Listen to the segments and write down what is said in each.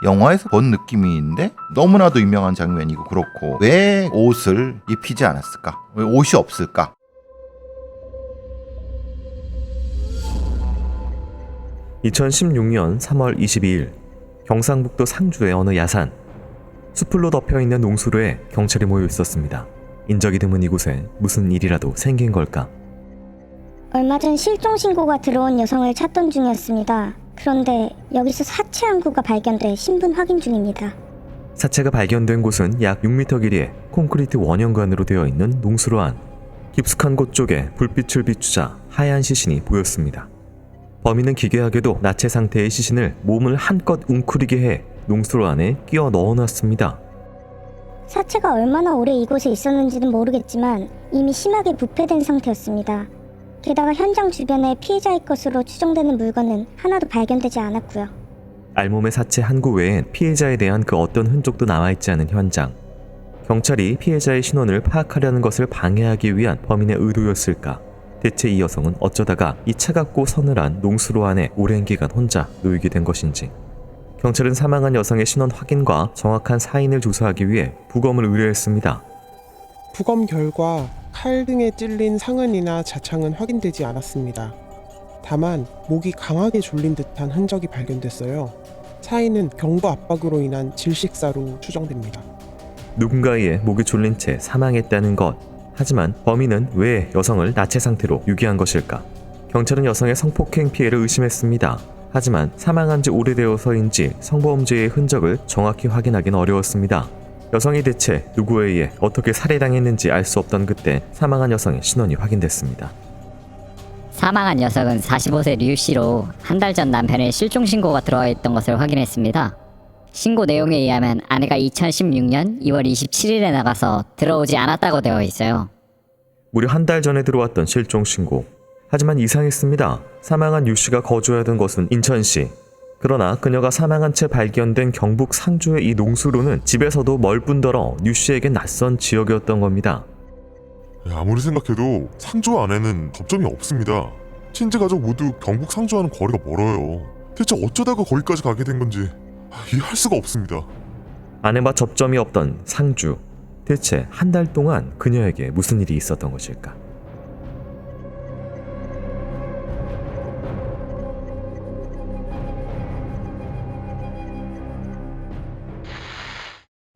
영화에서 본 느낌인데 너무나도 유명한 장면이고 그렇고 왜 옷을 입히지 않았을까? 왜 옷이 없을까? (2016년 3월 22일) 경상북도 상주의 어느 야산. 수풀로 덮여있는 농수로에 경찰이 모여 있었습니다. 인적이 드문 이곳에 무슨 일이라도 생긴 걸까? 얼마 전 실종 신고가 들어온 여성을 찾던 중이었습니다. 그런데 여기서 사체 한 구가 발견돼 신분 확인 중입니다. 사체가 발견된 곳은 약 6m 길이의 콘크리트 원형관으로 되어 있는 농수로 안. 깊숙한 곳 쪽에 불빛을 비추자 하얀 시신이 보였습니다. 범인은 기괴하게도 나체 상태의 시신을 몸을 한껏 웅크리게 해 농수로 안에 끼워 넣어놨습니다. 사체가 얼마나 오래 이곳에 있었는지는 모르겠지만 이미 심하게 부패된 상태였습니다. 게다가 현장 주변에 피해자의 것으로 추정되는 물건은 하나도 발견되지 않았고요. 알몸의 사체 한 구 외엔 피해자에 대한 그 어떤 흔적도 남아있지 않은 현장. 경찰이 피해자의 신원을 파악하려는 것을 방해하기 위한 범인의 의도였을까? 대체 이 여성은 어쩌다가 이 차갑고 서늘한 농수로 안에 오랜 기간 혼자 놓이게 된 것인지. 경찰은 사망한 여성의 신원 확인과 정확한 사인을 조사하기 위해 부검을 의뢰했습니다. 부검 결과 칼 등에 찔린 상흔이나 자창은 확인되지 않았습니다. 다만 목이 강하게 졸린 듯한 흔적이 발견됐어요. 사인은 경부 압박으로 인한 질식사로 추정됩니다. 누군가의 목이 졸린 채 사망했다는 것. 하지만 범인은 왜 여성을 나체 상태로 유기한 것일까? 경찰은 여성의 성폭행 피해를 의심했습니다. 하지만 사망한 지 오래되어서인지 성범죄의 흔적을 정확히 확인하기는 어려웠습니다. 여성이 대체 누구에 의해 어떻게 살해당했는지 알 수 없던 그때 사망한 여성의 신원이 확인됐습니다. 사망한 녀석은 45세 류 씨로 한 달 전 남편의 실종 신고가 들어와 있던 것을 확인했습니다. 신고 내용에 의하면 아내가 2016년 2월 27일에 나가서 들어오지 않았다고 되어 있어요. 무려 한 달 전에 들어왔던 실종 신고. 하지만 이상했습니다. 사망한 류 씨가 거주하던 곳은 인천시. 그러나 그녀가 사망한 채 발견된 경북 상주의 이 농수로는 집에서도 멀뿐더러 류 씨에겐 낯선 지역이었던 겁니다. 아무리 생각해도 상주 안에는 접점이 없습니다. 친지 가족 모두 경북 상주와는 거리가 멀어요. 대체 어쩌다가 거기까지 가게 된 건지 이해할 수가 없습니다. 아내와 접점이 없던 상주. 대체 한 달 동안 그녀에게 무슨 일이 있었던 것일까?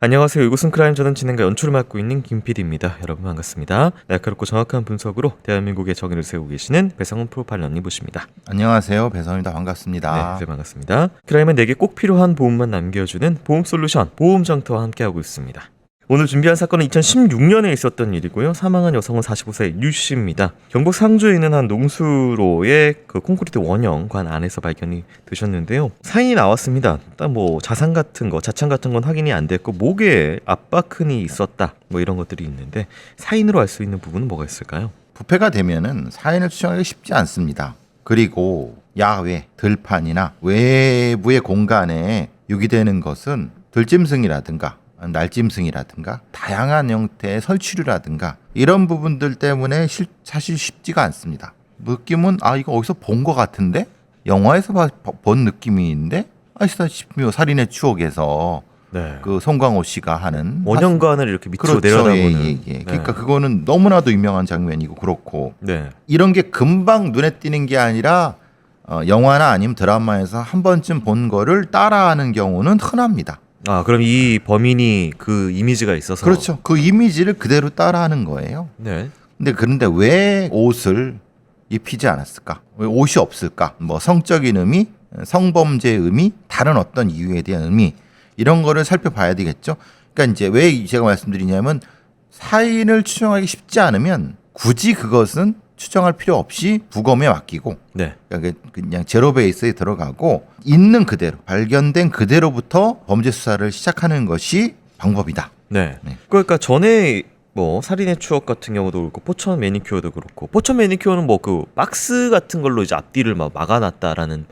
안녕하세요. 이곳은 크라임. 저는 진행과 연출을 맡고 있는 김PD입니다. 여러분 반갑습니다. 날카롭고 정확한 분석으로 대한민국의 정의를 세우고 계시는 배성훈 프로파일러님 모십니다. 안녕하세요. 배성입니다. 반갑습니다. 네, 반갑습니다. 크라임은 내게 꼭 필요한 보험만 남겨주는 보험솔루션 보험정터와 함께하고 있습니다. 오늘 준비한 사건은 2016년에 있었던 일이고요. 사망한 여성은 45세 류 씨입니다. 경북 상주에 있는 한 농수로의 그 콘크리트 원형관 안에서 발견이 되셨는데요. 사인이 나왔습니다. 일단 뭐 자상 같은 거, 자창 같은 건 확인이 안 됐고 목에 압박흔이 있었다. 뭐 이런 것들이 있는데 사인으로 알 수 있는 부분은 뭐가 있을까요? 부패가 되면은 사인을 추정하기 쉽지 않습니다. 그리고 야외, 들판이나 외부의 공간에 유기되는 것은 들짐승이라든가 날짐승이라든가 다양한 형태의 설치류라든가 이런 부분들 때문에 사실 쉽지가 않습니다. 느낌은 이거 어디서 본 것 같은데? 영화에서 본 느낌인데? 아시다시피 살인의 추억에서 네. 그 송강호 씨가 하는 원형관을 이렇게 밑으로 그렇죠. 내려다보는. 예. 그러니까 그거는 너무나도 유명한 장면이고 그렇고 네. 이런 게 금방 눈에 띄는 게 아니라 영화나 아니면 드라마에서 한 번쯤 본 거를 따라하는 경우는 흔합니다. 그럼 이 범인이 그 이미지가 있어서. 그렇죠. 그 이미지를 그대로 따라하는 거예요. 네. 그런데 왜 옷을 입히지 않았을까? 왜 옷이 없을까? 뭐 성적인 의미, 성범죄의 의미, 다른 어떤 이유에 대한 의미 이런 거를 살펴봐야 되겠죠. 그러니까 이제 왜 제가 말씀드리냐면 사인을 추정하기 쉽지 않으면 굳이 그것은 추정할 필요 없이 부검에 맡기고 네. 그러니까 그냥 제로 베이스에 들어가고 있는 그대로 발견된 그대로부터 범죄 수사를 시작하는 것이 방법이다. 네. 네. 그러니까 전에 뭐 살인의 추억 같은 경우도 그렇고 포천 매니큐어도 그렇고 포천 매니큐어는 뭐 그 박스 같은 걸로 이제 앞뒤를 막 막아놨다라는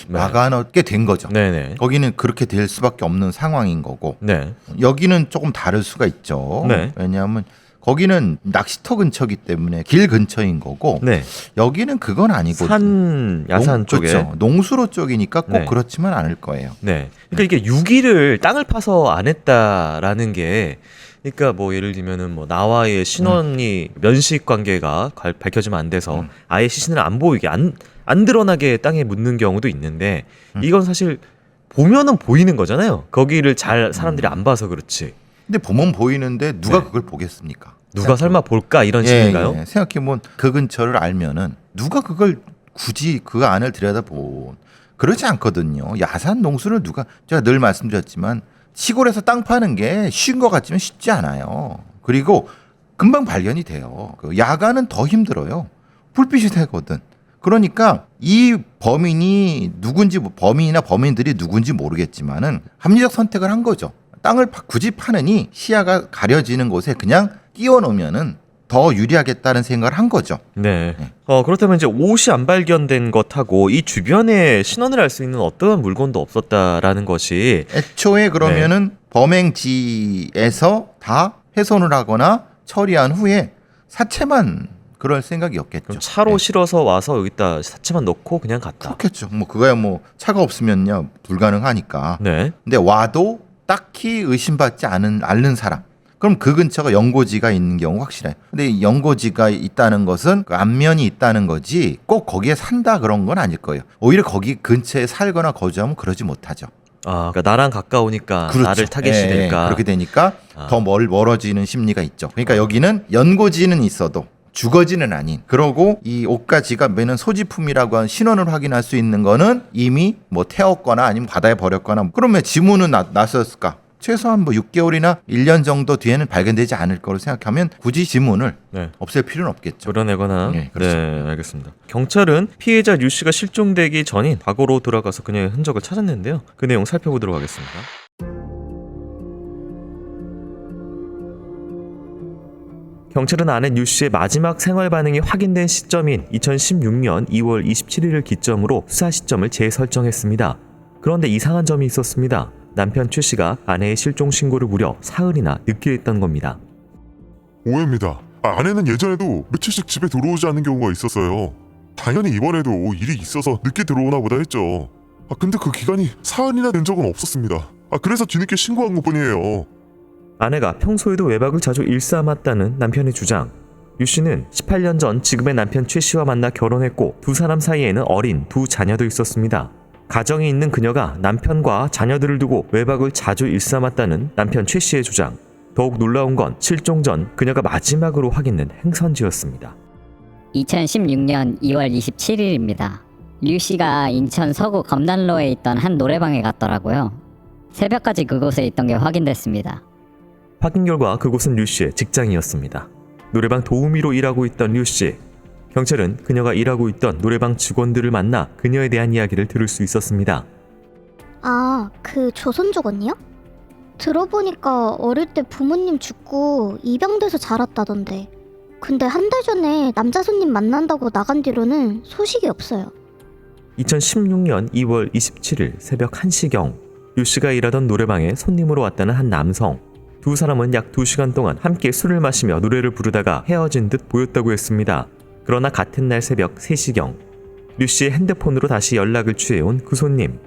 막아놓게 된 거죠. 네네. 거기는 그렇게 될 수밖에 없는 상황인 거고 네. 여기는 조금 다를 수가 있죠. 네. 왜냐하면 거기는 낚시터 근처기 때문에 길 근처인 거고 네. 여기는 그건 아니거든요. 산 야산 쪽에. 그렇죠. 농수로 쪽이니까 꼭 네. 그렇지만 않을 거예요. 네. 그러니까 이게 6일을 땅을 파서 안 했다라는 게 그러니까 뭐 예를 들면은 뭐 나와의 신원이 면식 관계가 밝혀지면 안 돼서 아예 시신을 안 보이게 안 드러나게 땅에 묻는 경우도 있는데 이건 사실 보면은 보이는 거잖아요. 거기를 잘 사람들이 안 봐서 그렇지. 근데 보면 보이는데 누가 네. 그걸 보겠습니까? 누가 설마 볼까 이런 식인가요? 예. 생각해보면 그 근처를 알면은 누가 그걸 굳이 그 안을 들여다본 그러지 않거든요. 야산 농수를 누가 제가 늘 말씀드렸지만 시골에서 땅 파는 게 쉬운 것 같지만 쉽지 않아요. 그리고 금방 발견이 돼요. 그 야간은 더 힘들어요. 불빛이 되거든. 그러니까 이 범인이 누군지 범인이나 범인들이 누군지 모르겠지만은 합리적 선택을 한 거죠. 땅을 굳이 파느니 시야가 가려지는 곳에 그냥 띄워놓으면은 더 유리하겠다는 생각을 한 거죠. 네. 그렇다면 이제 옷이 안 발견된 것하고 이 주변에 신원을 알 수 있는 어떠한 물건도 없었다라는 것이 애초에 그러면은 범행지에서 다 훼손을 하거나 처리한 후에 사체만 그럴 생각이었겠죠. 그럼 차로 네. 실어서 와서 여기다 사체만 넣고 그냥 갔다. 그렇겠죠. 뭐 그거야 뭐 차가 없으면요 불가능하니까. 네. 근데 와도 딱히 의심받지 않는 사람. 그럼 그 근처가 연고지가 있는 경우 확실해. 근데 이 연고지가 있다는 것은 그 안면이 있다는 거지 꼭 거기에 산다 그런 건 아닐 거예요. 오히려 거기 근처에 살거나 거주하면 그러지 못하죠. 아, 그러니까 나랑 가까우니까 그렇죠. 나를 타겟이 예, 될까. 그렇게 되니까 아. 더 멀어지는 심리가 있죠. 그러니까 여기는 연고지는 있어도 주거지는 아닌. 그러고 이 옷과 지갑에는 소지품이라고 하는 신원을 확인할 수 있는 거는 이미 뭐 태웠거나 아니면 바다에 버렸거나. 그러면 지문은 났었을까? 최소한 뭐 6개월이나 1년 정도 뒤에는 발견되지 않을 거로 생각하면 굳이 지문을 네. 없앨 필요는 없겠죠. 드러내거나. 네, 그렇죠. 네, 알겠습니다. 경찰은 피해자 류 씨가 실종되기 전인 과거로 돌아가서 그녀의 흔적을 찾았는데요. 그 내용 살펴보도록 하겠습니다. 경찰은 아내 류 씨의 마지막 생활 반응이 확인된 시점인 2016년 2월 27일을 기점으로 수사 시점을 재설정했습니다. 그런데 이상한 점이 있었습니다. 남편 최 씨가 아내의 실종 신고를 무려 사흘이나 늦게 했던 겁니다. 오해입니다. 아내는 예전에도 며칠씩 집에 들어오지 않는 경우가 있었어요. 당연히 이번에도 일이 있어서 늦게 들어오나 보다 했죠. 근데 그 기간이 사흘이나 된 적은 없었습니다. 그래서 뒤늦게 신고한 것뿐이에요. 아내가 평소에도 외박을 자주 일삼았다는 남편의 주장. 류 씨는 18년 전 지금의 남편 최 씨와 만나 결혼했고 두 사람 사이에는 어린 두 자녀도 있었습니다. 가정이 있는 그녀가 남편과 자녀들을 두고 외박을 자주 일삼았다는 남편 최 씨의 주장. 더욱 놀라운 건 실종 전 그녀가 마지막으로 확인된 행선지였습니다. 2016년 2월 27일입니다. 류 씨가 인천 서구 검단로에 있던 한 노래방에 갔더라고요. 새벽까지 그곳에 있던 게 확인됐습니다. 확인 결과 그곳은 류 씨의 직장이었습니다. 노래방 도우미로 일하고 있던 류 씨. 경찰은 그녀가 일하고 있던 노래방 직원들을 만나 그녀에 대한 이야기를 들을 수 있었습니다. 아, 그 조선족 언니요? 들어보니까 어릴 때 부모님 죽고 입양돼서 자랐다던데. 근데 한 달 전에 남자 손님 만난다고 나간 뒤로는 소식이 없어요. 2016년 2월 27일 새벽 1시경 류 씨가 일하던 노래방에 손님으로 왔다는 한 남성. 두 사람은 약 2시간 동안 함께 술을 마시며 노래를 부르다가 헤어진 듯 보였다고 했습니다. 그러나 같은 날 새벽 3시경 류 씨의 핸드폰으로 다시 연락을 취해온 그 손님.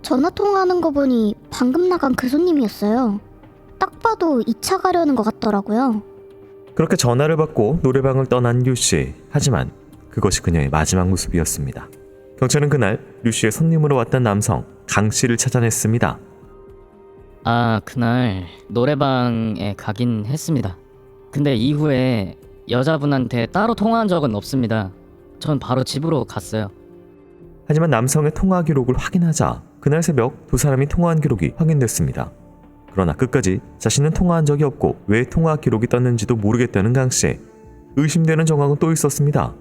전화 통화하는 거 보니 방금 나간 그 손님이었어요. 딱 봐도 2차 가려는 것 같더라고요. 그렇게 전화를 받고 노래방을 떠난 류 씨. 하지만 그것이 그녀의 마지막 모습이었습니다. 경찰은 그날 류 씨의 손님으로 왔던 남성 강 씨를 찾아냈습니다. 그날 노래방에 가긴 했습니다. 근데 이후에 여자분한테 따로 통화한 적은 없습니다. 전 바로 집으로 갔어요. 하지만 남성의 통화 기록을 확인하자 그날 새벽 두 사람이 통화한 기록이 확인됐습니다. 그러나 끝까지 자신은 통화한 적이 없고 왜 통화 기록이 떴는지도 모르겠다는 강 씨. 의심되는 정황은 또 있었습니다.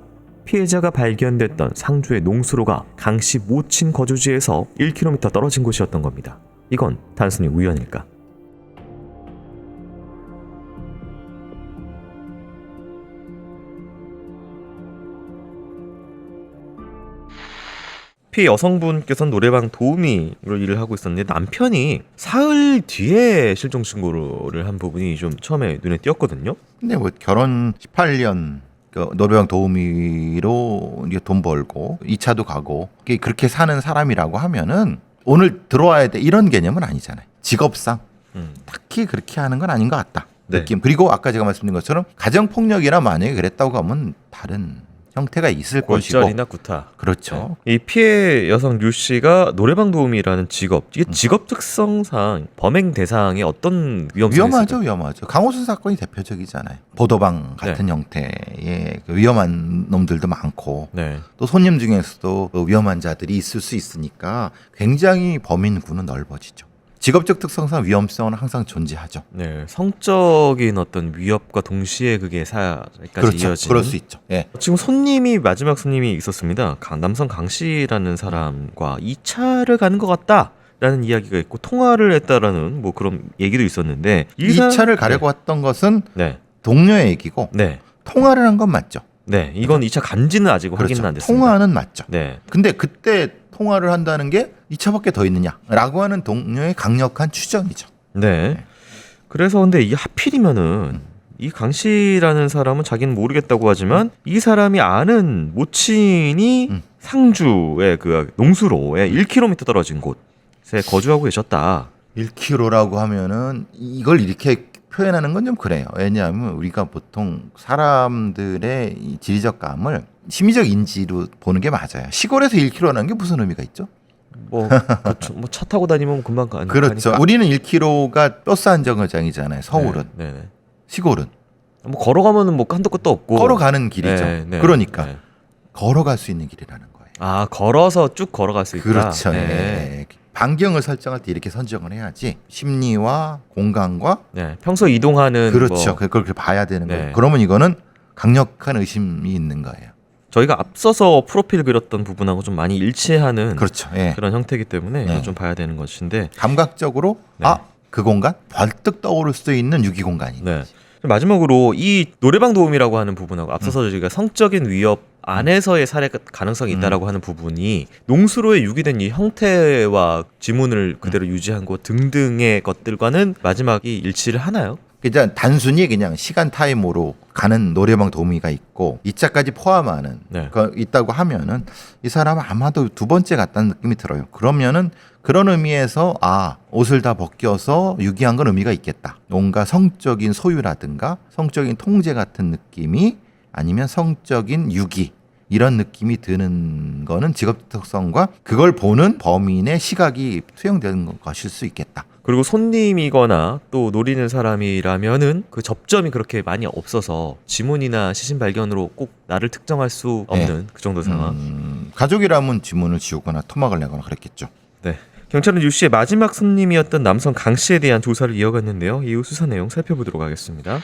피해자가 발견됐던 상주의 농수로가 강 씨 모친 거주지에서 1km 떨어진 곳이었던 겁니다. 이건 단순히 우연일까? 피해 여성분께서는 노래방 도우미로 일을 하고 있었는데 남편이 사흘 뒤에 실종 신고를 한 부분이 좀 처음에 눈에 띄었거든요. 근데 뭐 결혼 18년 그 노래방 도우미로 이제 돈 벌고 2차도 가고 그렇게 사는 사람이라고 하면은 오늘 들어와야 돼 이런 개념은 아니잖아요. 직업상 딱히 그렇게 하는 건 아닌 것 같다. 네. 느낌. 그리고 아까 제가 말씀드린 것처럼 가정폭력이나 만약에 그랬다고 하면 다른 형태가 있을 것이고. 골절이나 구타. 그렇죠. 이 피해 여성 류 씨가 노래방 도우미라는 직업, 이게 직업 특성상 범행 대상에 어떤 위험성이 위험하죠, 있을까요? 위험하죠. 강호순 사건이 대표적이잖아요. 보도방 같은 형태의 그 위험한 놈들도 많고 네. 또 손님 중에서도 그 위험한 자들이 있을 수 있으니까 굉장히 범인구는 넓어지죠. 직업적 특성상 위험성은 항상 존재하죠. 네, 성적인 어떤 위협과 동시에 그게 사까지 그렇죠. 이어지는. 그럴 수 있죠. 예. 지금 마지막 손님이 있었습니다. 남성 강 씨라는 사람과 2차를 가는 것 같다라는 이야기가 있고 통화를 했다라는 뭐 그런 얘기도 있었는데 2차를 가려고 했던 것은 네, 동료의 얘기고 네, 통화를 한 건 맞죠. 네, 이건 2차 간지는 아직 확인은 그렇죠. 안 됐습니다. 통화는 맞죠. 네, 근데 그때 통화를 한다는 게 2차밖에 더 있느냐라고 하는 동료의 강력한 추정이죠. 네. 그래서 근데 이 하필이면은 이 강 씨라는 사람은 자기는 모르겠다고 하지만 이 사람이 아는 모친이 상주의 그 농수로에 1km 떨어진 곳에 거주하고 계셨다. 1kg라고 하면은 이걸 이렇게 표현하는 건 좀 그래요. 왜냐하면 우리가 보통 사람들의 이 지리적 감을 심리적 인지로 보는 게 맞아요. 시골에서 1kg라는 게 무슨 의미가 있죠? 뭐 차 타고 다니면 금방 가니까. 그렇죠. 우리는 1kg가 버스 안정거장이잖아요. 서울은. 네, 네. 시골은 뭐 걸어가면은 뭐 한도 끝도 없고. 걸어가는 길이죠. 네, 네, 그러니까 네. 걸어갈 수 있는 길이라는 거예요. 아, 걸어서 쭉 걸어갈 수 있다. 그렇죠. 네. 예. 반경을 설정할 때 이렇게 선정을 해야지 심리와 공간과 네. 평소 이동하는 그렇죠. 뭐 그걸 그렇게 봐야 되는 네. 거예요. 그러면 이거는 강력한 의심이 있는 거예요. 저희가 앞서서 프로필 그렸던 부분하고 좀 많이 일치하는 그렇죠. 예. 그런 형태이기 때문에 네. 이거 좀 봐야 되는 것인데. 감각적으로 네. 그 공간 벌떡 떠오를 수 있는 유기 공간이. 네. 마지막으로 이 노래방 도우미라고 하는 부분하고 앞서서 저희가 성적인 위협 안에서의 살해 가능성이 있다라고 하는 부분이 농수로에 유기된 이 형태와 지문을 그대로 유지한 것 등등의 것들과는 마지막이 일치를 하나요? 그냥 단순히 그냥 시간 타임으로 가는 노래방 도우미가 있고 2차까지 포함하는 네. 거 있다고 하면은 이 사람은 아마도 두 번째 같다는 느낌이 들어요. 그러면은 그런 의미에서 옷을 다 벗겨서 유기한 건 의미가 있겠다. 뭔가 성적인 소유라든가 성적인 통제 같은 느낌이 아니면 성적인 유기 이런 느낌이 드는 거는 직업 특성과 그걸 보는 범인의 시각이 투영되는 것일 수 있겠다. 그리고 손님이거나 또 노리는 사람이라면은 그 접점이 그렇게 많이 없어서 지문이나 시신 발견으로 꼭 나를 특정할 수 없는 그 정도 상황. 가족이라면 지문을 지우거나 토막을 내거나 그랬겠죠. 네. 경찰은 유 씨의 마지막 손님이었던 남성 강 씨에 대한 조사를 이어갔는데요. 이후 수사 내용 살펴보도록 하겠습니다.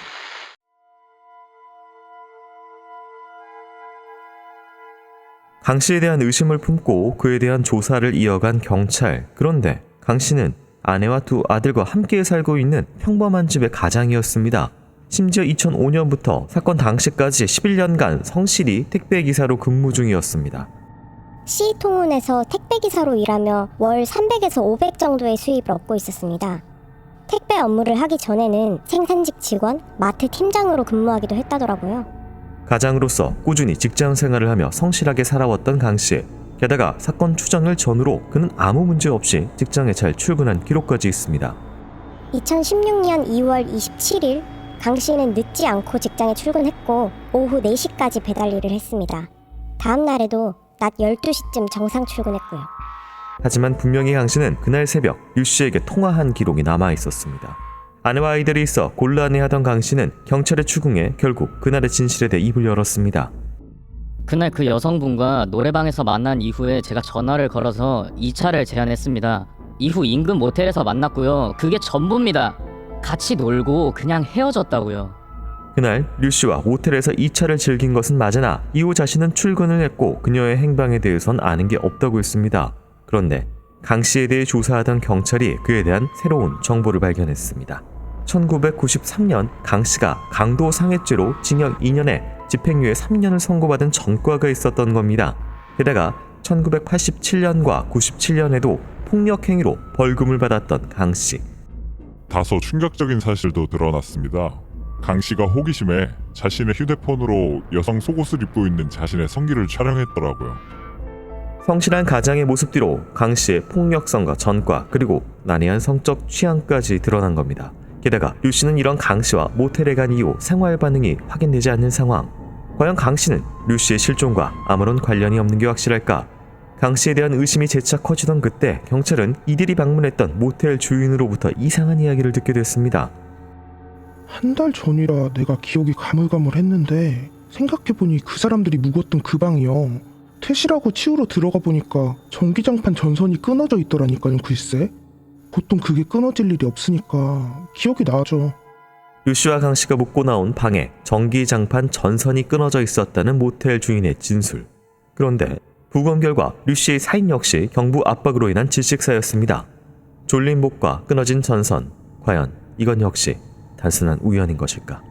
강 씨에 대한 의심을 품고 그에 대한 조사를 이어간 경찰. 그런데 강 씨는 아내와 두 아들과 함께 살고 있는 평범한 집의 가장이었습니다. 심지어 2005년부터 사건 당시까지 11년간 성실히 택배기사로 근무 중이었습니다. C통운에서 택배기사로 일하며 월 300에서 500 정도의 수입을 얻고 있었습니다. 택배 업무를 하기 전에는 생산직 직원, 마트 팀장으로 근무하기도 했다더라고요. 가장으로서 꾸준히 직장 생활을 하며 성실하게 살아왔던 강 씨. 게다가 사건 추정을 전후로 그는 아무 문제 없이 직장에 잘 출근한 기록까지 있습니다. 2016년 2월 27일 강 씨는 늦지 않고 직장에 출근했고 오후 4시까지 배달 일을 했습니다. 다음 날에도 낮 12시쯤 정상 출근했고요. 하지만 분명히 강 씨는 그날 새벽 유 씨에게 통화한 기록이 남아 있었습니다. 아내와 아이들이 있어 곤란해하던 강 씨는 경찰에 추궁해 결국 그날의 진실에 대해 입을 열었습니다. 그날 그 여성분과 노래방에서 만난 이후에 제가 전화를 걸어서 2차를 제안했습니다. 이후 인근 모텔에서 만났고요. 그게 전부입니다. 같이 놀고 그냥 헤어졌다고요. 그날 류 씨와 모텔에서 2차를 즐긴 것은 맞으나 이후 자신은 출근을 했고 그녀의 행방에 대해선 아는 게 없다고 했습니다. 그런데 강 씨에 대해 조사하던 경찰이 그에 대한 새로운 정보를 발견했습니다. 1993년 강 씨가 강도 상해죄로 징역 2년에 집행유예 3년을 선고받은 전과가 있었던 겁니다. 게다가 1987년과 97년에도 폭력 행위로 벌금을 받았던 강 씨. 다소 충격적인 사실도 드러났습니다. 강 씨가 호기심에 자신의 휴대폰으로 여성 속옷을 입고 있는 자신의 성기를 촬영했더라고요. 성실한 가장의 모습 뒤로 강 씨의 폭력성과 전과 그리고 난해한 성적 취향까지 드러난 겁니다. 게다가 류 씨는 이런 강 씨와 모텔에 간 이후 생활 반응이 확인되지 않는 상황. 과연 강 씨는 류 씨의 실종과 아무런 관련이 없는 게 확실할까? 강 씨에 대한 의심이 재차 커지던 그때 경찰은 이들이 방문했던 모텔 주인으로부터 이상한 이야기를 듣게 됐습니다. 한 달 전이라 내가 기억이 가물가물했는데 생각해보니 그 사람들이 묵었던 그 방이요. 퇴실하고 치우러 들어가 보니까 전기장판 전선이 끊어져 있더라니까요. 글쎄. 보통 그게 끊어질 일이 없으니까 기억이 나죠. 류 씨와 강 씨가 묵고 나온 방에 전기장판 전선이 끊어져 있었다는 모텔 주인의 진술. 그런데 부검 결과 류 씨의 사인 역시 경부 압박으로 인한 질식사였습니다. 졸린 목과 끊어진 전선. 과연 이건 역시 단순한 우연인 것일까?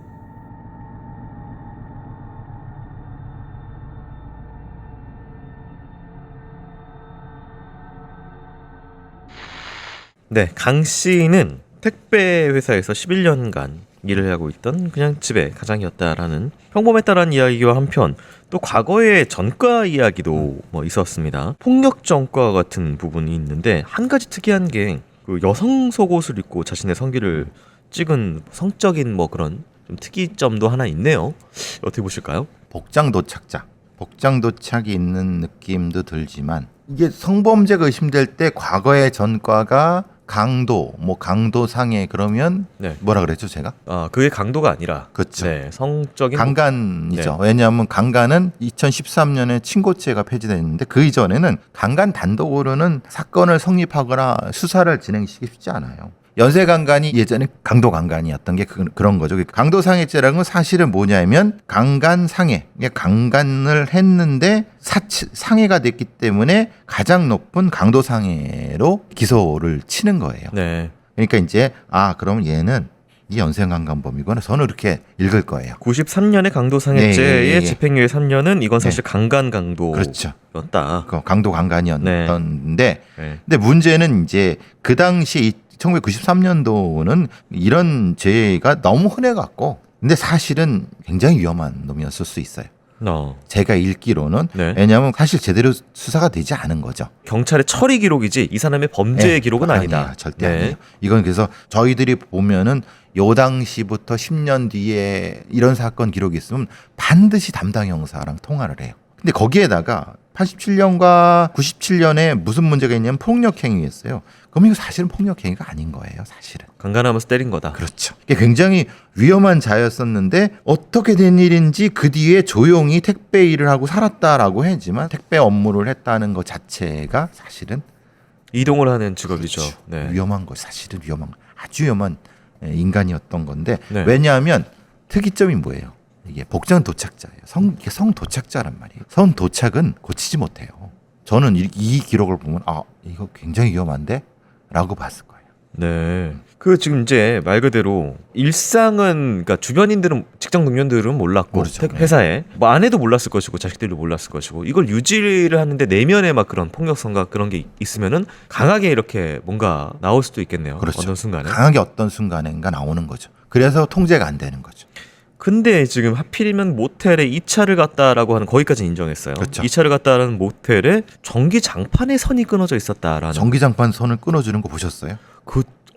네, 강 씨는 택배 회사에서 11년간 일을 하고 있던 그냥 집의 가장이었다라는 평범했다라는 이야기와 한편 또 과거의 전과 이야기도 있었습니다. 폭력 전과 같은 부분이 있는데 한 가지 특이한 게 그 여성 속옷을 입고 자신의 성기를 찍은 성적인 그런 좀 특이점도 하나 있네요. 어떻게 보실까요? 복장 도착이 있는 느낌도 들지만 이게 성범죄가 의심될 때 과거의 전과가 강도상해 그러면 네. 뭐라 그랬죠 제가? 그게 강도가 아니라 그렇죠. 네, 성적인 강간이죠. 네. 왜냐하면 강간은 2013년에 친고죄가 폐지됐는데 그 이전에는 강간 단독으로는 사건을 성립하거나 수사를 진행시키기 쉽지 않아요. 연쇄 강간이 예전에 강도 강간이었던 게 그런 거죠. 강도상해죄라는 건 사실은 뭐냐면 강간상해, 강간을 했는데 상해가 됐기 때문에 가장 높은 강도상해로 기소를 치는 거예요. 네. 그러니까 이제 그러면 얘는 이 연쇄 강간범이거나 저는 이렇게 읽을 거예요. 93년의 강도상해죄의 네. 집행유예 3년은 이건 사실 강간 강도였다. 그렇죠. 강도 강간이었는데 네. 근데 문제는 이제 그 당시 1993년도는 이런 죄가 너무 흔해갖고 근데 사실은 굉장히 위험한 놈이었을 수 있어요. 제가 읽기로는 네. 왜냐하면 사실 제대로 수사가 되지 않은 거죠. 경찰의 처리 기록이지 이 사람의 범죄의 기록은 아니다. 아니에요. 절대 아니에요. 이건 그래서 저희들이 보면은 요 당시부터 10년 뒤에 이런 사건 기록이 있으면 반드시 담당 형사랑 통화를 해요. 근데 거기에다가 87년과 97년에 무슨 문제가 있냐면 폭력행위였어요. 그럼 이거 사실은 폭력행위가 아닌 거예요. 사실은. 강간하면서 때린 거다. 그렇죠. 이게 굉장히 위험한 자였었는데 어떻게 된 일인지 그 뒤에 조용히 택배 일을 하고 살았다라고 했지만 택배 업무를 했다는 것 자체가 사실은 이동을 하는 직업이죠. 그렇죠. 네. 위험한 거 사실은 위험한 거 아주 위험한 인간이었던 건데 네. 왜냐하면 특이점이 뭐예요? 이게 복장 도착자예요. 이게 성 도착자란 말이에요. 성 도착은 고치지 못해요. 저는 이 기록을 보면 이거 굉장히 위험한데? 라고 봤을 거예요. 네. 그 지금 이제 말 그대로 일상은 그러니까 주변인들은 직장 동료들은 몰랐고 모르죠. 회사에 아내도 몰랐을 것이고 자식들도 몰랐을 것이고 이걸 유지를 하는데 내면에 막 그런 폭력성과 그런 게 있으면은 강하게 이렇게 뭔가 나올 수도 있겠네요. 그렇죠. 어떤 순간에. 강하게 어떤 순간인가 나오는 거죠. 그래서 통제가 안 되는 거죠. 근데 지금 하필이면 모텔에 2차를 갔다라고 하는 거기까지 인정했어요. 그렇죠. 2차를 갔다라는 모텔에 전기 장판에 선이 끊어져 있었다라는. 전기장판 선을 끊어주는 거 보셨어요?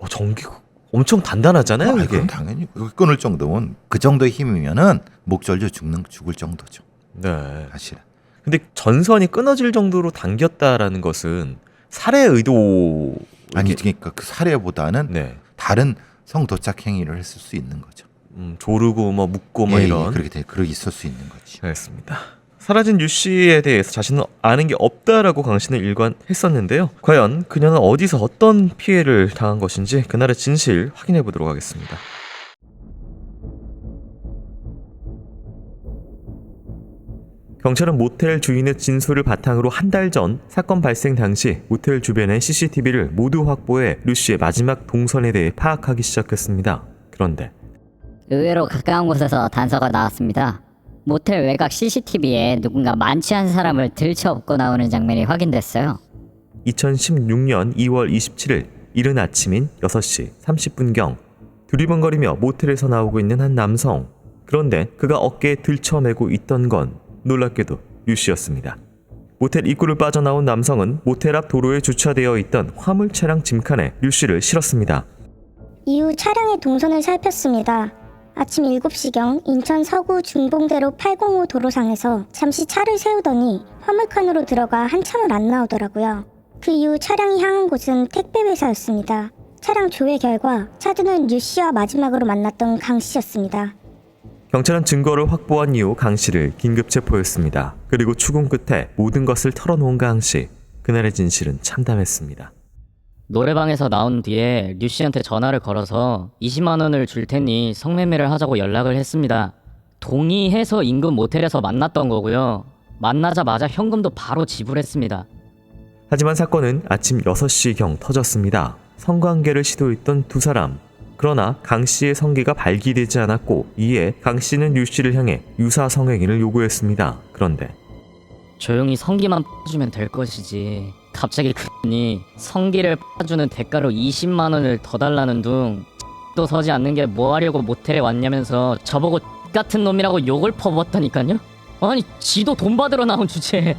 전기 엄청 단단하잖아요. 이게. 그럼 당연히 끊을 정도면 그 정도의 힘이면은 목절려 죽을 정도죠. 네. 사실은. 근데 전선이 끊어질 정도로 당겼다라는 것은 살해 의도 아니 그러니까 그 살해보다는 네. 다른 성 도착 행위를 했을 수 있는 거죠. 조르고 묶고 이런. 그렇게 있을 수 있는 거지. 알겠습니다. 사라진 유 씨에 대해서 자신은 아는 게 없다라고 강 씨는 일관했었는데요. 과연 그녀는 어디서 어떤 피해를 당한 것인지 그날의 진실 확인해 보도록 하겠습니다. 경찰은 모텔 주인의 진술을 바탕으로 한 달 전 사건 발생 당시 모텔 주변의 CCTV를 모두 확보해 류 씨의 마지막 동선에 대해 파악하기 시작했습니다. 그런데 의외로 가까운 곳에서 단서가 나왔습니다. 모텔 외곽 CCTV에 누군가 만취한 사람을 들쳐업고 나오는 장면이 확인됐어요. 2016년 2월 27일 이른 아침인 6시 30분경 두리번거리며 모텔에서 나오고 있는 한 남성. 그런데 그가 어깨에 들쳐매고 있던 건 놀랍게도 류 씨였습니다. 모텔 입구를 빠져나온 남성은 모텔 앞 도로에 주차되어 있던 화물 차량 짐칸에 류 씨를 실었습니다. 이후 차량의 동선을 살폈습니다. 아침 7시경 인천 서구 중봉대로 805 도로상에서 잠시 차를 세우더니 화물칸으로 들어가 한참을 안 나오더라고요. 그 이후 차량이 향한 곳은 택배회사였습니다. 차량 조회 결과 차주는 류 씨와 마지막으로 만났던 강 씨였습니다. 경찰은 증거를 확보한 이후 강 씨를 긴급 체포했습니다. 그리고 추궁 끝에 모든 것을 털어놓은 강 씨. 그날의 진실은 참담했습니다. 노래방에서 나온 뒤에 류 씨한테 전화를 걸어서 20만 원을 줄 테니 성매매를 하자고 연락을 했습니다. 동의해서 인근 모텔에서 만났던 거고요. 만나자마자 현금도 바로 지불했습니다. 하지만 사건은 아침 6시경 터졌습니다. 성관계를 시도했던 두 사람. 그러나 강 씨의 성기가 발기되지 않았고 이에 강 씨는 류 씨를 향해 유사 성행위를 요구했습니다. 그런데 조용히 성기만 빼주면 될 것이지. 갑자기 그러니 성기를 빼주는 대가로 20만 원을 더 달라는 둥. 또 서지 않는 게 뭐 하려고 모텔에 왔냐면서 저보고 같은 놈이라고 욕을 퍼부었다니까요. 아니 지도 돈 받으러 나온 주제에.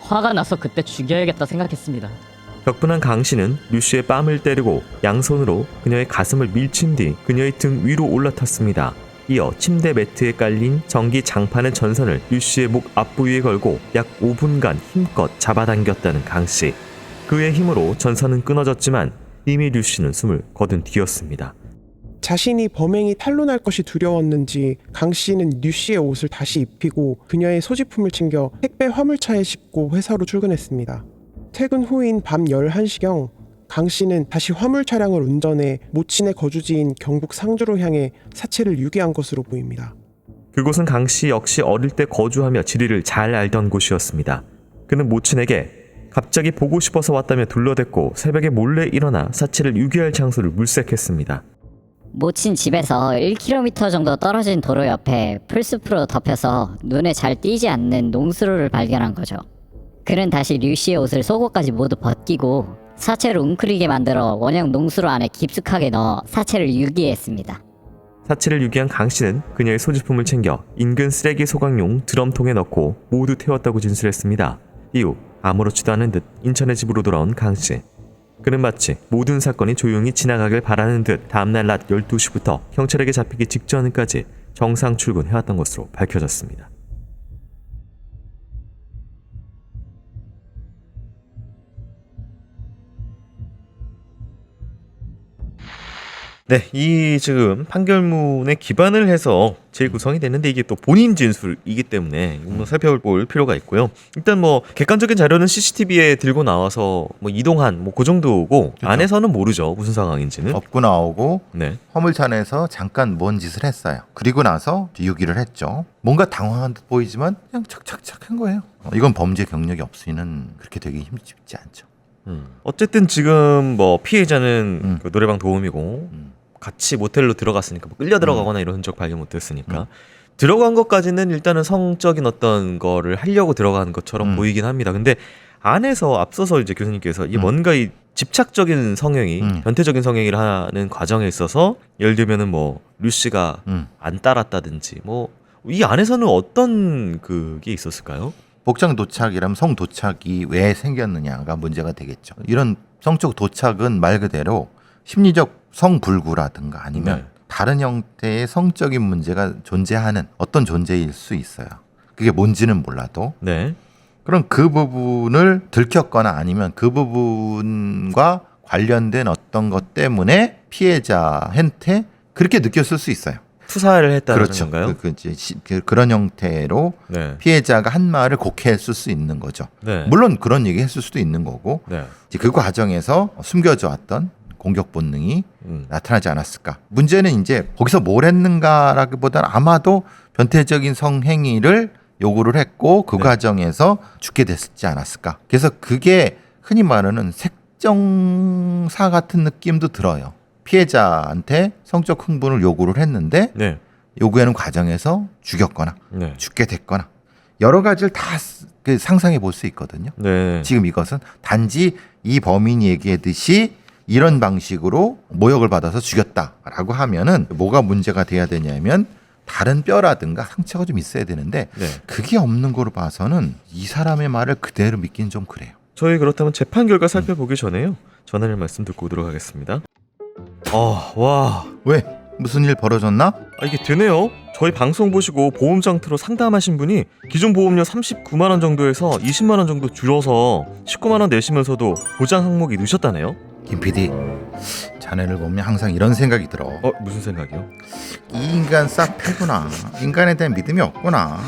화가 나서 그때 죽여야겠다 생각했습니다. 격분한 강 씨는 류 씨의 뺨을 때리고 양손으로 그녀의 가슴을 밀친 뒤 그녀의 등 위로 올라탔습니다. 이어 침대 매트에 깔린 전기 장판의 전선을 류 씨의 목 앞부위에 걸고 약 5분간 힘껏 잡아당겼다는 강 씨. 그의 힘으로 전선은 끊어졌지만 이미 류 씨는 숨을 거둔 뒤였습니다. 자신이 범행이 탄로날 것이 두려웠는지 강 씨는 류 씨의 옷을 다시 입히고 그녀의 소지품을 챙겨 택배 화물차에 싣고 회사로 출근했습니다. 퇴근 후인 밤 11시경 강 씨는 다시 화물 차량을 운전해 모친의 거주지인 경북 상주로 향해 사체를 유기한 것으로 보입니다. 그곳은 강 씨 역시 어릴 때 거주하며 지리를 잘 알던 곳이었습니다. 그는 모친에게 갑자기 보고 싶어서 왔다며 둘러댔고 새벽에 몰래 일어나 사체를 유기할 장소를 물색했습니다. 모친 집에서 1km 정도 떨어진 도로 옆에 풀숲으로 덮여서 눈에 잘 띄지 않는 농수로를 발견한 거죠. 그는 다시 류 씨의 옷을 속옷까지 모두 벗기고 사체를 웅크리게 만들어 원형 농수로 안에 깊숙하게 넣어 사체를 유기했습니다. 사체를 유기한 강 씨는 그녀의 소지품을 챙겨 인근 쓰레기 소각용 드럼통에 넣고 모두 태웠다고 진술했습니다. 이후 아무렇지도 않은 듯 인천의 집으로 돌아온 강 씨. 그는 마치 모든 사건이 조용히 지나가길 바라는 듯 다음날 낮 12시부터 경찰에게 잡히기 직전까지 정상 출근해왔던 것으로 밝혀졌습니다. 네, 이 지금 판결문에 기반을 해서 재구성이 됐는데 이게 또 본인 진술이기 때문에 한번 살펴볼 필요가 있고요. 일단 뭐 객관적인 자료는 CCTV에 들고 나와서 뭐 이동한 뭐 그 정도고 그렇죠. 안에서는 모르죠 무슨 상황인지는. 업고 나오고 네, 화물차 안에서 잠깐 뭔 짓을 했어요. 그리고 나서 유기를 했죠. 뭔가 당황한 듯 보이지만 그냥 착착착 한 거예요. 이건 범죄 경력이 없으면 그렇게 되기 쉽지 않죠. 어쨌든 지금 뭐 피해자는 그 노래방 도우미고 같이 모텔로 들어갔으니까 뭐 끌려 들어가거나 이런 흔적 발견 못했으니까 들어간 것까지는 일단은 성적인 어떤 거를 하려고 들어간 것처럼 보이긴 합니다. 근데 안에서 앞서서 이제 교수님께서 이 뭔가 이 집착적인 성행위, 변태적인 성행위를 하는 과정에 있어서 예를 들면은 뭐 류 씨가 안 따랐다든지 뭐 이 안에서는 어떤 그게 있었을까요? 복장 도착이라면 성 도착이 왜 생겼느냐가 문제가 되겠죠. 이런 성적 도착은 말 그대로 심리적 성불구라든가 아니면 다른 형태의 성적인 문제가 존재하는 어떤 존재일 수 있어요. 그게 뭔지는 몰라도. 네. 그럼 그 부분을 들켰거나 아니면 그 부분과 관련된 어떤 것 때문에 피해자한테 그렇게 느꼈을 수 있어요. 투사를 했다는 그렇죠. 건가요? 그런 형태로 네. 피해자가 한 말을 곡해했을 수 있는 거죠. 네. 물론 그런 얘기 했을 수도 있는 거고 네. 이제 그 과정에서 숨겨져 왔던 공격 본능이 나타나지 않았을까. 문제는 이제 거기서 뭘 했는가라기보다는 아마도 변태적인 성행위를 요구를 했고 그 네. 과정에서 죽게 됐지 않았을까. 그래서 그게 흔히 말하는 색정사 같은 느낌도 들어요. 피해자한테 성적 흥분을 요구를 했는데 네. 요구하는 과정에서 죽였거나 네. 죽게 됐거나 여러 가지를 다 상상해 볼 수 있거든요. 네. 지금 이것은 단지 이 범인이 얘기했듯이 이런 방식으로 모욕을 받아서 죽였다라고 하면은 뭐가 문제가 돼야 되냐면 다른 뼈라든가 상처가 좀 있어야 되는데 네. 그게 없는 거로 봐서는 이 사람의 말을 그대로 믿긴 좀 그래요. 저희 그렇다면 재판 결과 살펴보기 전에요. 전하실 말씀 듣고 오도록 하겠습니다. 와, 왜? 무슨 일 벌어졌나? 이게 되네요. 저희 방송 보시고 보험 장터로 상담하신 분이 기존 보험료 39만 원 정도에서 20만 원 정도 줄여서 19만 원 내시면서도 보장 항목이 넣으셨다네요. 김 PD, 자네를 보면 항상 이런 생각이 들어. 무슨 생각이요? 이 인간 싹 패구나. 인간에 대한 믿음이 없구나.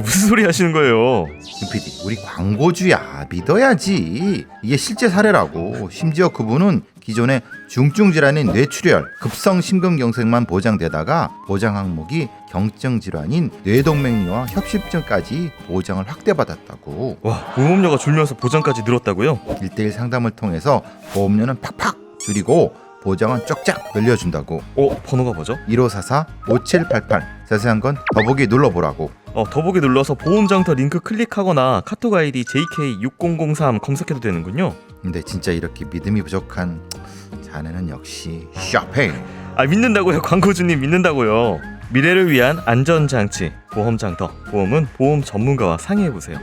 무슨 소리 하시는 거예요? 김 PD, 우리 광고주야. 믿어야지. 이게 실제 사례라고. 심지어 그분은 기존에 중증 질환인 뇌출혈, 급성 심근경색만 보장되다가 보장 항목이 경증 질환인 뇌동맥류와 협심증까지 보장을 확대받았다고. 와, 보험료가 줄면서 보장까지 늘었다고요? 1대1 상담을 통해서 보험료는 팍팍 줄이고 보장은 쪽짝 늘려준다고. 번호가 뭐죠? 1544-5788. 자세한 건 더보기 눌러보라고. 더보기 눌러서 보험장터 링크 클릭하거나 카톡 아이디 JK6003 검색해도 되는군요. 근데 진짜 이렇게 믿음이 부족한 자네는 역시 쇼팽. 믿는다고요. 광고주님 믿는다고요. 미래를 위한 안전장치 보험장터. 보험은 보험 전문가와 상의해보세요.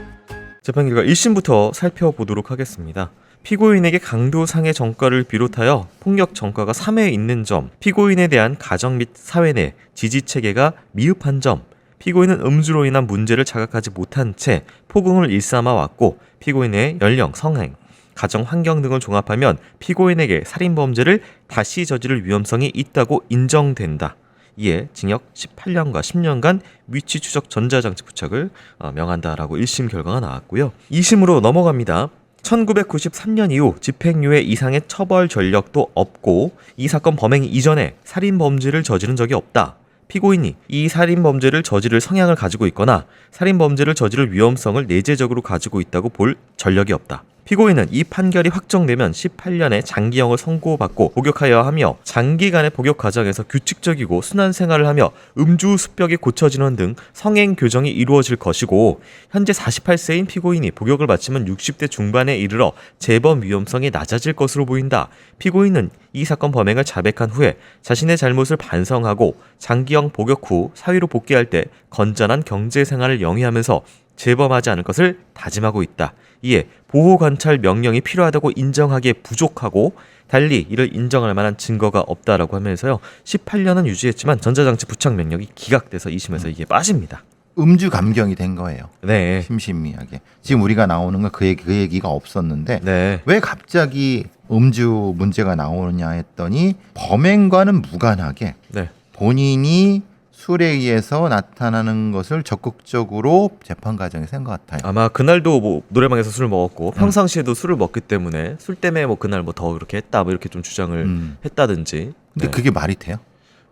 재판 결과 1심부터 살펴보도록 하겠습니다. 피고인에게 강도상해 전과를 비롯하여 폭력 전과가 3회 있는 점, 피고인에 대한 가정 및 사회 내 지지체계가 미흡한 점, 피고인은 음주로 인한 문제를 자각하지 못한 채 폭응을 일삼아 왔고 피고인의 연령, 성행, 가정 환경 등을 종합하면 피고인에게 살인범죄를 다시 저지를 위험성이 있다고 인정된다. 이에 징역 18년과 10년간 위치 추적 전자장치 부착을 명한다라고 1심 결과가 나왔고요. 2심으로 넘어갑니다. 1993년 이후 집행유예 이상의 처벌 전력도 없고 이 사건 범행 이전에 살인범죄를 저지른 적이 없다. 피고인이 이 살인범죄를 저지를 성향을 가지고 있거나 살인범죄를 저지를 위험성을 내재적으로 가지고 있다고 볼 전력이 없다. 피고인은 이 판결이 확정되면 18년의 장기형을 선고받고 복역하여야 하며 장기간의 복역 과정에서 규칙적이고 순한 생활을 하며 음주 습벽이 고쳐지는 등 성행 교정이 이루어질 것이고 현재 48세인 피고인이 복역을 마치면 60대 중반에 이르러 재범 위험성이 낮아질 것으로 보인다. 피고인은 이 사건 범행을 자백한 후에 자신의 잘못을 반성하고 장기형 복역 후 사회로 복귀할 때 건전한 경제생활을 영위하면서 재범하지 않을 것을 다짐하고 있다. 이에 보호관찰 명령이 필요하다고 인정하기에 부족하고 달리 이를 인정할 만한 증거가 없다라고 하면서요. 18년은 유지했지만 전자장치 부착 명령이 기각돼서 2심에서 이게 빠집니다. 음주 감경이 된 거예요. 네. 심심미하게. 지금 우리가 나오는 건 그 얘기가 없었는데 네. 왜 갑자기 음주 문제가 나오느냐 했더니 범행과는 무관하게 네. 본인이 술에 의해서 나타나는 것을 적극적으로 재판 과정에서 한 것 같아요. 아마 그날도 뭐 노래방에서 술을 먹었고 평상시에도 술을 먹기 때문에 술 때문에 뭐 그날 뭐 더 그렇게 했다 뭐 이렇게 좀 주장을 했다든지. 근데 네. 그게 말이 돼요?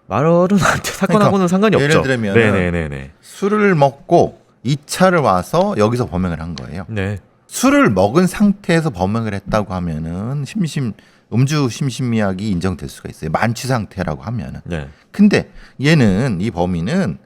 말은 안 돼. 사건하고는 상관이 예를 없죠. 들면 네네네네. 술을 먹고 2차를 와서 여기서 범행을 한 거예요. 네. 술을 먹은 상태에서 범행을 했다고 하면은 음주 심신미약이 인정될 수가 있어요. 만취 상태라고 하면은. 네. 근데 얘는 이 범인은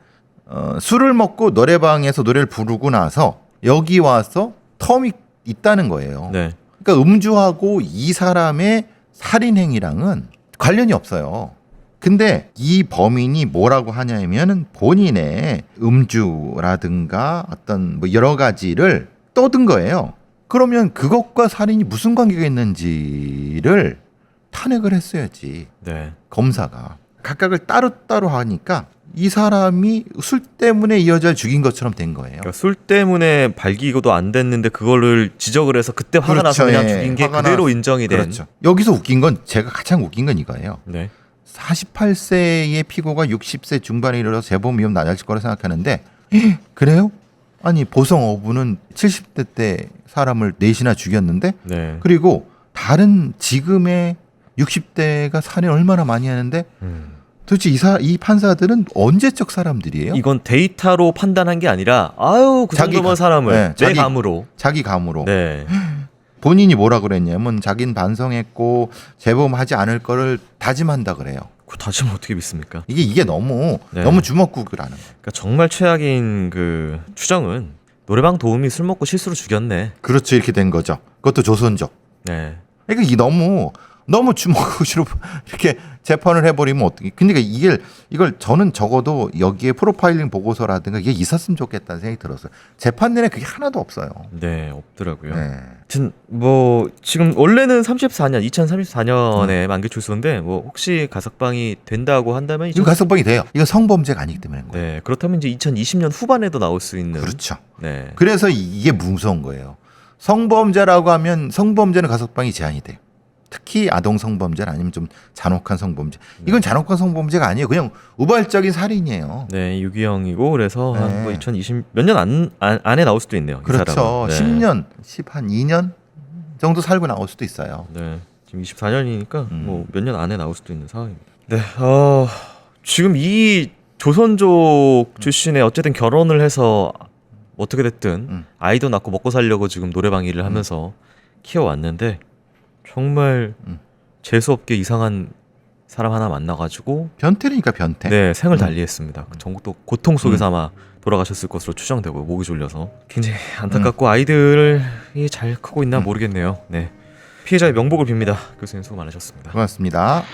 술을 먹고 노래방에서 노래를 부르고 나서 여기 와서 텀이 있다는 거예요. 네. 그러니까 음주하고 이 사람의 살인 행위랑은 관련이 없어요. 근데 이 범인이 뭐라고 하냐면 본인의 음주라든가 어떤 뭐 여러 가지를 떠든 거예요. 그러면 그것과 살인이 무슨 관계가 있는지를 탄핵을 했어야지. 네. 검사가 각각을 따로따로 하니까 이 사람이 술 때문에 이 여자를 죽인 것처럼 된 거예요. 그러니까 술 때문에 발기고도 안 됐는데 그거를 지적을 해서 그때 화가 그렇죠. 나서 그냥 예. 죽인 게 화가 그대로 나서. 인정이 된. 그렇죠. 여기서 웃긴 건 제가 가장 웃긴 건 이거예요. 네. 48세의 피고가 60세 중반에 이르러서 재범 위험 낮아질 거라 생각하는데 그래요? 아니 보성 어부는 70대 때 사람을 넷이나 죽였는데 네. 그리고 다른 지금의 60대가 살인 얼마나 많이 하는데 도대체 이 판사들은 언제적 사람들이에요? 이건 데이터로 판단한 게 아니라 그 자기 정도면 감- 사람을 네, 내 감으로. 자기 감으로. 네. 본인이 뭐라 그랬냐면 자기는 반성했고 재범하지 않을 거를 다짐한다 그래요. 그 다짐을 어떻게 믿습니까? 이게 너무 네. 너무 주먹구구라는 거예요. 그러니까 정말 최악인 그 추정은 노래방 도우미 술 먹고 실수로 죽였네. 그렇죠. 이렇게 된 거죠. 그것도 조선족. 네. 그러니까 이게 너무 주먹구구로 이렇게 재판을 해버리면 어떻게? 근데 이걸 저는 적어도 여기에 프로파일링 보고서라든가 이게 있었으면 좋겠다는 생각이 들었어요. 재판 내내 그게 하나도 없어요. 네, 없더라고요. 네. 하여튼 뭐 지금 원래는 2034년에 만기 출소인데 뭐 혹시 가석방이 된다고 한다면 이거 가석방이 돼요. 이건 성범죄가 아니기 때문에 그런 거예요. 네, 그렇다면 이제 2020년 후반에도 나올 수 있는 그렇죠. 네. 그래서 이게 무서운 거예요. 성범죄라고 하면 성범죄는 가석방이 제한이 돼요. 특히 아동 성범죄는 아니면 좀 잔혹한 성범죄. 이건 잔혹한 성범죄가 아니에요. 그냥 우발적인 살인이에요. 네, 유기형이고 그래서 네. 한 뭐 2020 몇 년 안에 나올 수도 있네요. 이 그렇죠. 사람은. 네. 10년, 한 2년 정도 살고 나올 수도 있어요. 네, 지금 24년이니까 뭐 몇 년 안에 나올 수도 있는 상황입니다. 네, 지금 이 조선족 출신의 어쨌든 결혼을 해서 어떻게 됐든 아이도 낳고 먹고 살려고 지금 노래방 일을 하면서 키워왔는데 정말 재수없게 이상한 사람 하나 만나가지고 변태니까 변태. 네, 생을 달리했습니다. 전국도 고통 속에서 아마 돌아가셨을 것으로 추정되고 목이 졸려서 굉장히 안타깝고 아이들이 잘 크고 있나 모르겠네요. 네, 피해자의 명복을 빕니다. 교수님 수고 많으셨습니다. 고맙습니다.